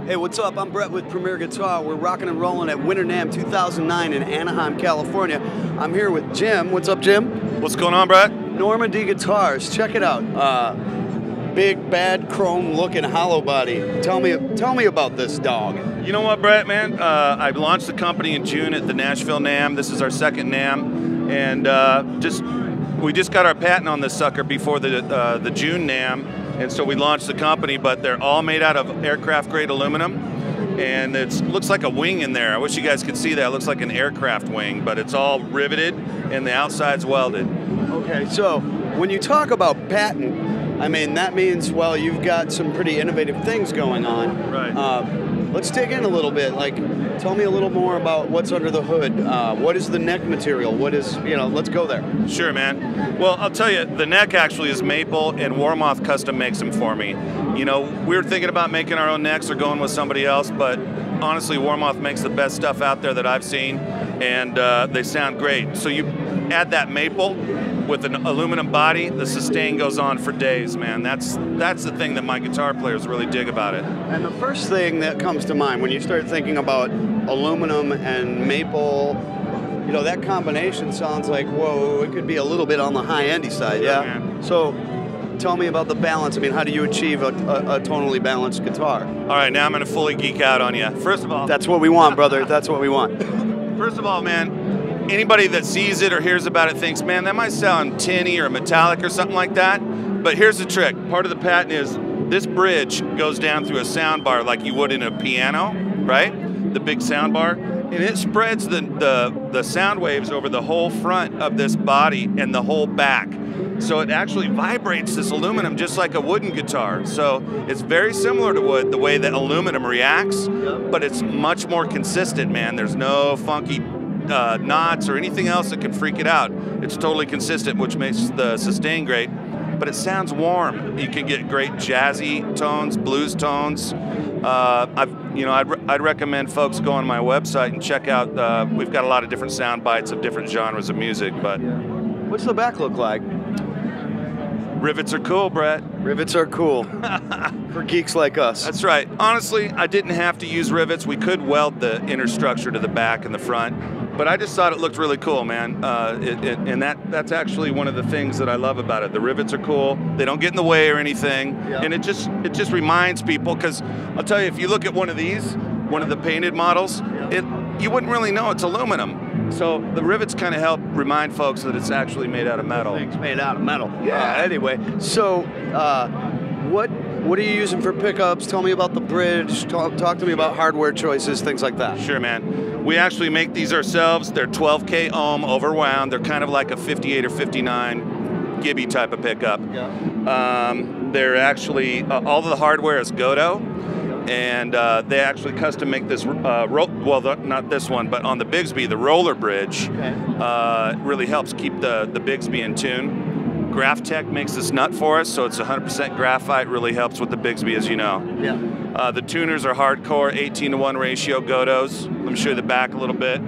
Hey, what's up? I'm Brett with Premier Guitar. We're rocking and rolling at Winter NAMM 2009 in Anaheim, California. I'm here with Jim. What's up, Jim? What's going on, Brett? Normandy guitars. Check it out. Big, bad, chrome-looking hollow body. Tell me about this dog. You know what, Brett, man? I launched the company in June at the Nashville NAMM. This is our second NAMM, and we just got our patent on this sucker before the June NAMM, and so we launched the company. But they're all made out of aircraft-grade aluminum, and it looks like a wing in there. I wish you guys could see that. It looks like an aircraft wing, but it's all riveted, and the outside's welded. Okay, so when you talk about patent, I mean, that means, well, you've got some pretty innovative things going on. Right. Let's dig in a little bit. Like, tell me a little more about what's under the hood. What is the neck material? What is, let's go there. Sure, man. Well, I'll tell you, the neck actually is maple, and Warmoth custom makes them for me. We were thinking about making our own necks or going with somebody else, but honestly, Warmoth makes the best stuff out there that I've seen, and they sound great. So you add that maple with an aluminum body, the sustain goes on for days, man. That's the thing that my guitar players really dig about it. And the first thing that comes to mind when you start thinking about aluminum and maple, that combination sounds like, whoa, it could be a little bit on the high-endy side, yeah? Man. So tell me about the balance. I mean, how do you achieve a tonally balanced guitar? All right, now I'm going to fully geek out on you. First of all... That's what we want, brother. That's what we want. First of all, man, anybody that sees it or hears about it thinks, man, that might sound tinny or metallic or something like that. But here's the trick. Part of the patent is this bridge goes down through a sound bar like you would in a piano, right? The big sound bar. And it spreads the sound waves over the whole front of this body and the whole back. So it actually vibrates this aluminum just like a wooden guitar. So it's very similar to wood, the way that aluminum reacts, but it's much more consistent, man. There's no funky knots or anything else that can freak it out. It's totally consistent, which makes the sustain great, but it sounds warm. You can get great jazzy tones, blues tones. I'd recommend folks go on my website and check out, we've got a lot of different sound bites of different genres of music, but. What's the back look like? Rivets are cool, Brett. Rivets are cool for geeks like us. That's right. Honestly, I didn't have to use rivets. We could weld the inner structure to the back and the front, but I just thought it looked really cool, man. And that's actually one of the things that I love about it. The rivets are cool. They don't get in the way or anything, and it just reminds people. Because I'll tell you, if you look at one of these, one of the painted models, you wouldn't really know it's aluminum. So the rivets kind of help remind folks that it's actually made out of metal. It's made out of metal. Yeah. Anyway, so what are you using for pickups? Tell me about the bridge. Talk to me about hardware choices, things like that. Sure, man. We actually make these ourselves. They're 12K ohm overwound. They're kind of like a 58 or 59 Gibby type of pickup. Yeah. They're actually all of the hardware is Godo. And they actually custom make this, not this one, but on the Bigsby, the roller bridge really helps keep the Bigsby in tune. Graphtech makes this nut for us, so it's 100% graphite, really helps with the Bigsby, as you know. Yeah. The tuners are hardcore, 18-to-1 ratio Godos. Let me show you the back a little bit.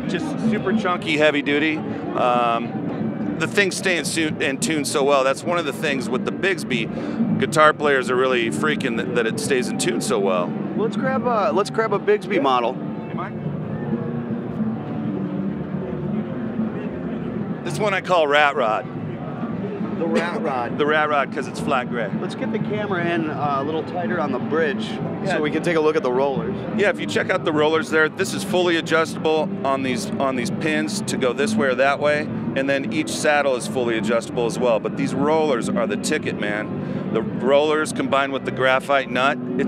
Just super chunky, heavy duty. The things stay in tune so well. That's one of the things with the Bigsby. Guitar players are really freaking that it stays in tune so well. Let's grab a Bigsby model. Hey, Mike. This one I call Rat Rod. The Rat Rod. The Rat Rod because it's flat gray. Let's get the camera in a little tighter on the bridge so we can take a look at the rollers. Yeah, if you check out the rollers there, this is fully adjustable on these pins to go this way or that way, and then each saddle is fully adjustable as well. But these rollers are the ticket, man. The rollers combined with the graphite nut, it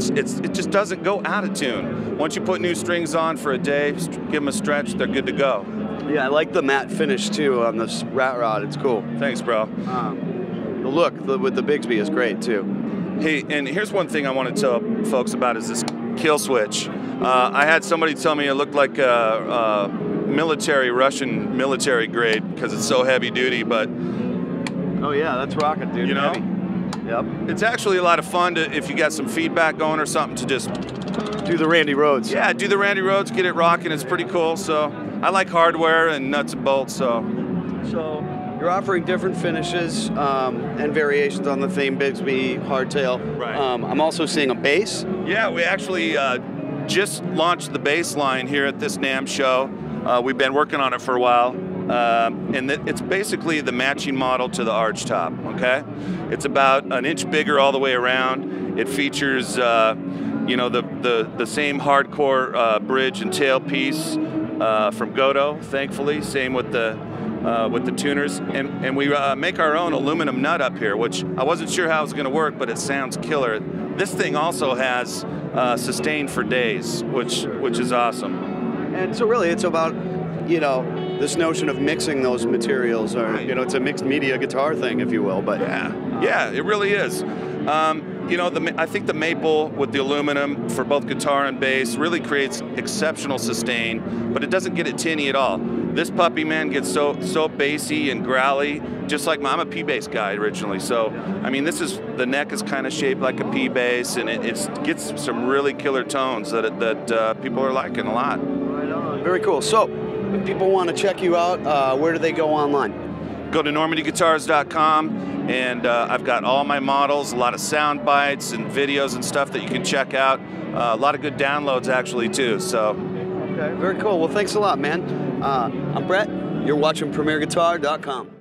just doesn't go out of tune. Once you put new strings on for a day, give them a stretch, they're good to go. Yeah, I like the matte finish too on this Rat Rod. It's cool. Thanks, bro. The look with the Bigsby is great too. Hey, and here's one thing I want to tell folks about is this kill switch. I had somebody tell me it looked like a Russian military grade because it's so heavy duty, but... Oh yeah, that's rocking, dude. You know? Heavy. Yep. It's actually a lot of fun if you got some feedback going or something to just... Do the Randy Rhoads. Yeah, do the Randy Rhoads, get it rocking. It's pretty cool, so... I like hardware and nuts and bolts, so... So, you're offering different finishes and variations on the theme, Bigsby, Hardtail. Right. I'm also seeing a bass. Yeah, we actually just launched the bass line here at this NAMM show. We've been working on it for a while. And it's basically the matching model to the arch top, okay? It's about an inch bigger all the way around. It features, you know, the same hardcore bridge and tailpiece from Godo, thankfully. Same with the tuners. And we make our own aluminum nut up here, which I wasn't sure how it was going to work, but it sounds killer. This thing also has sustain for days, which is awesome. And so really it's about, you know, this notion of mixing those materials, or you know, it's a mixed media guitar thing, if you will. But yeah, it really is. You know, I think the maple with the aluminum for both guitar and bass really creates exceptional sustain, but it doesn't get it tinny at all. This puppy, man, gets so bassy and growly, just like I'm a P bass guy originally. So I mean, the neck is kind of shaped like a P bass, and it gets some really killer tones that people are liking a lot. Right on. Very cool. So if people want to check you out, where do they go online? Go to normandyguitars.com, and I've got all my models, a lot of sound bites and videos and stuff that you can check out. A lot of good downloads actually too. So. Okay, very cool. Well, thanks a lot, man. I'm Brett. You're watching PremierGuitar.com.